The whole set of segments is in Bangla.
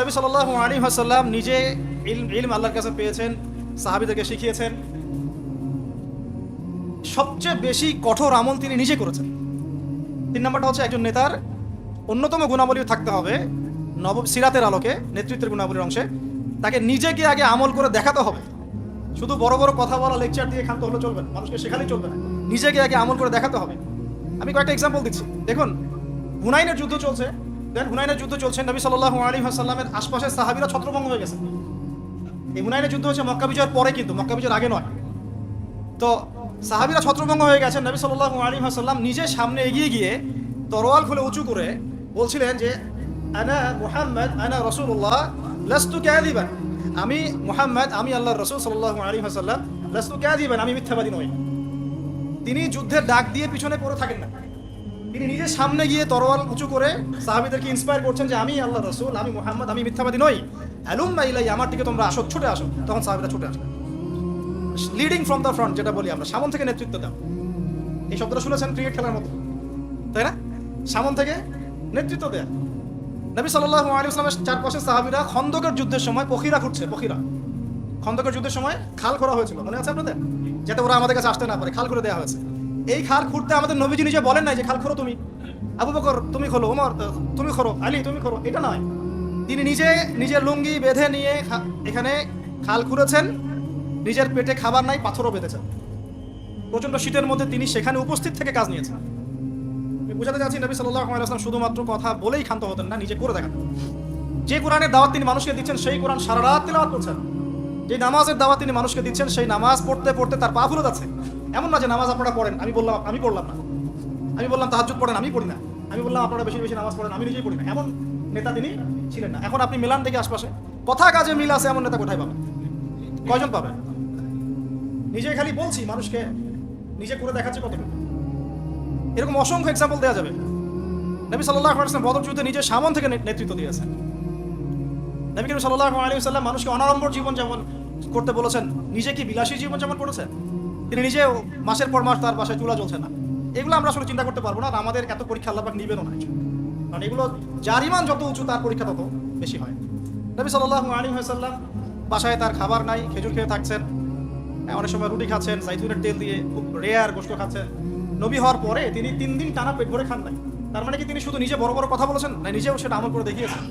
নবী সাল্লাল্লাহু আলাইহি ওয়াসাল্লাম নিজে ইলম আল্লাহর কাছে পেয়েছেন, সাহাবীদেরকে শিখিয়েছেন। সবচেয়ে বেশি কঠোর আমল তিনি নিজে করেছেন। 3 নম্বরটা হচ্ছে একজন নেতার অন্যতম গুণাবলী থাকতে হবে সিরাতের আলোকে, নেতৃত্বের গুণাবলীর অংশে তাকে নিজেকে আগে আমল করে দেখাতে হবে। শুধু বড় বড় কথা বলা, লেকচার দিয়ে ক্ষান্ত হলে চলবে না, মানুষকে শেখালেই চলবে না, নিজেকে আগে আমল করে দেখাতে হবে। আমি কয়েকটা এক্সাম্পল দিচ্ছি। দেখুন, হুনাইনের যুদ্ধ চলছে। হুনাইনের যুদ্ধ চলছে, নবী সাল্লাল্লাহু আলাইহি ওয়াসাল্লামের আশপাশের সাহাবীরা ছত্রভঙ্গ হয়ে গেছে। এই হুনাইনের যুদ্ধ হচ্ছে মক্কা বিজয়ের পরে, কিন্তু মক্কা বিজয়ের আগে নয়। তো সাহাবীরা ছত্রভঙ্গ হয়ে গেছেন। নবী সাল্লাল্লাহু আলাইহি ওয়াসাল্লাম নিজে সামনে এগিয়ে গিয়ে তরোয়াল খুলে উঁচু করে বলছিলেন যে আনা মুহাম্মদ আনা রাসূলুল্লাহ লাস্তু কাযিবান, আমি মুহাম্মদ, আমি আল্লাহর রাসূল সাল্লাল্লাহু আলাইহি ওয়াসাল্লাম, লাস্তু কাযিবান, আমি মিথ্যাবাদী নই। তিনি যুদ্ধের ডাক দিয়ে পিছনে পড়ে থাকেন না, তিনি নিজের সামনে গিয়ে তরোয়াল উঁচু করে সাহাবীদেরকে ইন্সপায়ার করছেন যে আমি আল্লাহর রাসূল, আমি মুহাম্মদ, আমি মিথ্যাবাদী নই, হালুম্মা ইলাই, আমার দিকে তোমরা আসো, ছুটে আসো। তখন সাহাবীরা ছুটে আসে। লিডিং ফ্রম দ্য ফ্রন্ট, যেটা বলি আমরা, সামন থেকে নেতৃত্ব দাও। এই শব্দটা শুনেছেন ক্রিকেট খেলার মতো, তাই না? সামন থেকে নেতৃত্ব দেয়া। নবী সাল্লাল্লাহু আলাইহি ওয়াসাল্লামের চারপাশে সাহাবীরা খন্দকের যুদ্ধের সময় পখিরা খুঁড়ছে। খন্দকের যুদ্ধের সময় খাল খোঁড়া হয়েছিল, মনে আছে আপনাদের? যাতে ওরা আমাদের কাছে আসতে না পারে, খাল করে দেওয়া হয়েছে। এই খাল খুঁড়তে আমাদের নবীজি নিজে বলেন নাই যে খাল খোঁড়ো তুমি, আবু বকর তুমি খোলো, ওমর তুমি খোঁড়ো, আলী তুমি খোঁড়ো, এটা নয়। তিনি নিজে নিজের লুঙ্গি বেঁধে নিয়ে এখানে খাল খুঁড়েছেন। নিজের পেটে খাবার নাই, পাথরও বেঁধেছেন। প্রচন্ড শীতের মধ্যে তিনি সেখানে উপস্থিত থেকে কাজ নিয়েছেন। আমি বুঝাতে চাচ্ছি, নবী সাল্লাল্লাহু আলাইহি ওয়াসাল্লাম শুধুমাত্র কথা বলেই ক্ষান্ত হতেন না, নিজে করে দেখাতেন। যে কোরআনের দাওয়াত তিনি মানুষকে দিচ্ছেন, সেই কোরআন সারা রাত তিলাওয়াত করছেন। যে নামাজের দাওয়াত তিনি মানুষকে দিচ্ছেন, সেই নামাজ পড়তে পড়তে তার পা ফুলে যাচ্ছে। এমন না যে নামাজ আপনারা পড়েন, আমি বললাম আমি পড়লাম না, আমি বললাম তাহাজ্জুদ পড়েন, আমি পড়ি না, আমি বললাম আপনারা বেশি বেশি নামাজ পড়েন, আমি নিজেই পড়ি না, এমন নেতা তিনি ছিলেন না। এখন আপনি মিলান থেকে আশপাশে কথা কাজে মিল আছে, এমন নেতা কোথায় পাবেন? কয়জন পাবেন? নিজে খালি বলছি, মানুষকে নিজে করে দেখাচ্ছে কতটুকু। এরকম অসংখ্য এক্সাম্পল দেওয়া যাবে। নবী সাল্লাল্লাহু আলাইহি ওয়াসাল্লাম বদর যুদ্ধে নিজে সামন থেকে নেতৃত্ব দিয়েছেন। নবী করিম সাল্লাল্লাহু আলাইহি ওয়াসাল্লাম মানুষকে অনাড়ম্বর জীবন যেমন করতে বলেছেন, নিজে কি বিলাসী জীবন যেমন করেছেন। তিনি নিজে মাসের পর মাস তার বাসায় চুলা জ্বলছে না। এগুলো আমরা আসলে চিন্তা করতে পারবো না, আর আমাদের এত পরীক্ষা আল্লাহ পাক নিবেনও না, কারণ এগুলো যার ঈমান যত উঁচু তার পরীক্ষা তত বেশি হয়। নবী সাল্লাল্লাহু আলাইহি ওয়াসাল্লাম বাসায় তার খাবার নাই, খেজুর খেয়ে থাকছেন, অনেক সময় রুটি খাচ্ছেন জাইতুনের তেল দিয়ে, খুব রেয়ার গোশত খাচ্ছেন। নবী হওয়ার পরে তিনি 3 দিন টানা পেট ভরে খান নাই। তার মানে কি তিনি শুধু নিজে বড় বড় কথা বলেছেন না, নিজেও সেটা আমল করে দেখিয়েছেন?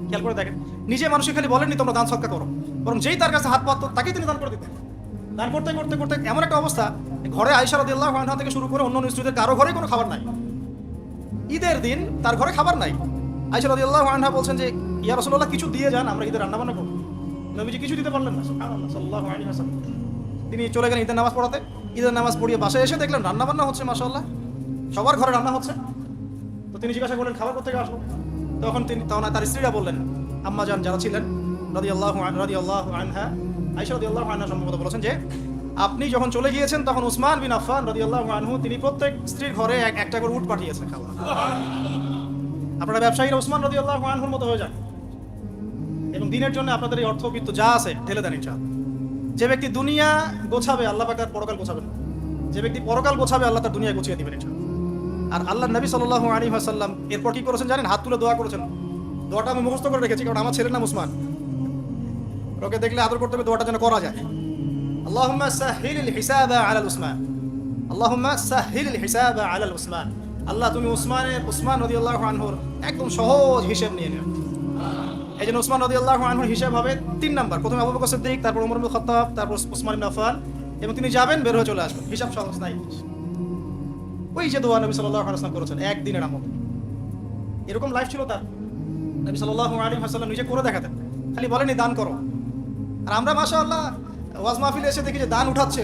খেয়াল করে দেখেন, নিজে মানুষকে খালি বলেননি তোমরা দান সদকা করো, বরং যেই তার কাছে হাত পাততো তাকেই তিনি দান করে দিতেন। দান করতে করতে করতে এমন একটা অবস্থা, ঘরে আয়েশা রাদিয়াল্লাহু আনহা থেকে শুরু করে অন্য স্ত্রীদের কারো ঘরেই কোনো খাবার নাই। ঈদের দিন তার ঘরে খাবার নাই। আয়েশা রাদিয়াল্লাহু আনহা বলছেন যে ইয়া রাসূলুল্লাহ, কিছু দিয়ে যান, আমরা ঈদের রান্না বান্না করব। নবীজি কিছু দিতে পারলেন না, সুবহানাল্লাহ সাল্লাল্লাহু আলাইহি ওয়াসাল্লাম। তিনি চলে গেলেন ঈদের নামাজ পড়াতে। ঈদের নামাজ পড়িয়ে বাসায় এসে দেখলেন রান্না বান্না হচ্ছে, মাশাআল্লাহ, সবার ঘরে রান্না হচ্ছে। তো তিনি জিজ্ঞাসা করলেন খাবার কোথা থেকে আসলো? তখন তার স্ত্রীরা বললেন, আম্মা জান যারা ছিলেন রাদিয়াল্লাহু আনহা, আয়েশা রাদিয়াল্লাহু আনহা সম্ভবত বলেছেন যে আপনি যখন চলে গিয়েছেন তখন উসমান বিন আফফান রাদিয়াল্লাহু আনহু তিনি প্রত্যেক স্ত্রীর ঘরে একটা করে উট পাঠিয়েছেন খাওয়া। আপনারা ব্যবসায়ীরা উসমান রাদিয়াল্লাহু আনহুর মতো হয়ে যান এবং দিনের জন্য আপনাদের এই অর্থবিত্ত যা আছে ঢেলে দেন ইনশাআল্লাহ। যে ব্যক্তি দুনিয়া গোছাবে, আল্লাহ পাক তার পরকাল গোছাবেন। যে ব্যক্তি পরকাল গোছাবে, আল্লাহ তার দুনিয়া গুছিয়ে দিবেন ইনশাআল্লাহ। আর আল্লাহ নবী সাল্লাল্লাহু আলাইহি ওয়াসাল্লাম এরপর কি করেছেন জানেন? হাত তুলে দোয়া করেছেন। দোয়াটা আমি মুখস্থ করে রেখেছি, কারণ আমার ছেলের নাম উসমান। ওকে দেখলে আদর করতে হবে, দোয়াটা যেন করা যায়। আল্লাহুম্মা সাহহিলিল হিসাবা আলাল উসমান, আল্লাহুম্মা সাহহিলিল হিসাবা আলাল উসমান। আল্লাহ তুমি উসমান রাদিয়াল্লাহু আনহুর একদম সহজ হিসাব নিয়ে নিও। এই জন্য উসমান রাদিয়াল্লাহু আনহুর হিসাব হবে 3 নাম্বার। প্রথমে আবু বকর সিদ্দিক, তারপর ওমর ইবনে খাত্তাব, তারপর উসমান ইবনে আফফান, এবং তিনি যাবেন, বের হয়ে চলে আসবেন। হিসাব সহজ নাই। ওই যে দোয়া নবী সাল্লাল্লাহু আলাইহি ওয়াসাল্লাম করেছেন, একদিনের আমল। এরকম লাইফ ছিল তার। নবী সাল্লাল্লাহু আলাইহি ওয়াসাল্লাম নিজে করে দেখাতেন, খালি বলেননি দান করো। আর আমরা মাশাআল্লাহ ওয়াজ মাহফিলে এসে দেখি যে দান উঠাচ্ছে।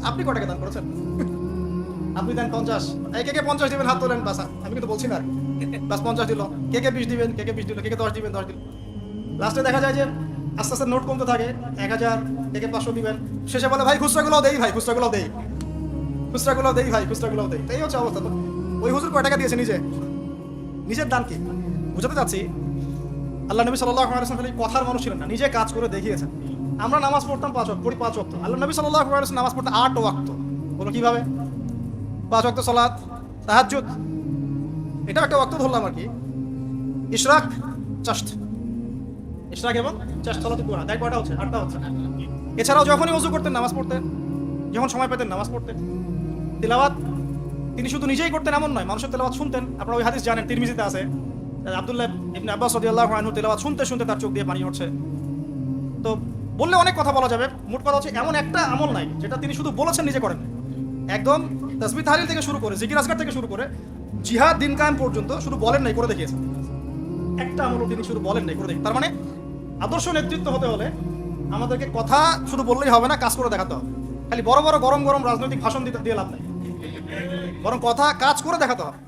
আপনি কত টাকা দান করেছেন? আপনি দেন 50, কে 50 দিবেন হাত তোলেন, বাস। আমি কিন্তু বলছি না, বাস 50 দিল, কে 20 দিবেন, কে 20 দিল, কে 10 দিবেন, 10 দিল। লাস্টে দেখা যায় যে আস্তে আস্তে নোট কমতে থাকে, 1000, কে 500 দিবেন। শেষে বলে ভাই খুচরাগুলো দেই, ভাই খুচরাগুলো দেই, খুচরাগুলো দেই, ভাই খুচরাগুলো দেই। তাই হচ্ছে অবস্থা। তো ওই হুজুর কয় টাকা দিয়েছে নিজের দান কি? বুঝাতে চাচ্ছি, আল্লাহ নবী সাল্লাল্লাহু আলাইহি ওয়াসাল্লাম কথার মানুষ ছিলেন না, নিজে কাজ করে দেখিয়েছেন। আমরা নামাজ পড়তাম 5 ওয়াক্ত, পড়ি 5 ওয়াক্ত। আল্লাহ নবী সাল্লাল্লাহু আলাইহি ওয়াসাল্লাম নামাজ পড়তে 8 ওয়াক্ত। বলো কিভাবে? 5 ওয়াক্ত সালাত, তাহাজ্জুদ, এটা একটা ওয়াক্ত ধরলাম আর কি। ইশরাক চাষ্ট, ইশরাক এবং চাষ্ট সালাতুল দুহা, দেখ কয়টা হচ্ছে? 8টা হচ্ছে। এছাড়াও যখনই ওযু করতেন নামাজ পড়তেন, যখন সময় পেতেন নামাজ পড়তেন। তিলাওয়াত তিনি শুধু নিজেই করতেন এমন নয়, মানুষের তেলাওয়াত শুনতেন। আপনারা ওই হাদিস জানেন, তিরমিজিতে আছে, আব্দুল্লাহ ইবনে আব্বাস রাদিয়াল্লাহু আনহু তেলাওয়াত শুনতে শুনতে তার চোখ দিয়ে পানি হচ্ছে। তো বললে অনেক কথা বলা যাবে, মোট কথা হচ্ছে এমন একটা আমল নাই যেটা তিনি শুধু বলেছেন নিজে করেন। একদম তাসবিহ তাহলিল থেকে শুরু করে, জিকির আজকার থেকে শুরু করে জিহাদ দিন কায়েম পর্যন্ত শুধু বলেন নাই, করে দেখিয়েছেন। একটা আমলও তিনি শুধু বলেন নাই, করে দেখি। তার মানে আদর্শ নেতৃত্ব হতে হলে আমাদেরকে কথা শুধু বললেই হবে না, কাজ করে দেখাতে হবে। খালি বড় বড় গরম গরম রাজনৈতিক ভাষণ দিতে দিয়ে লাভ নাই, বরং কথা কাজ করে দেখাতে হবে।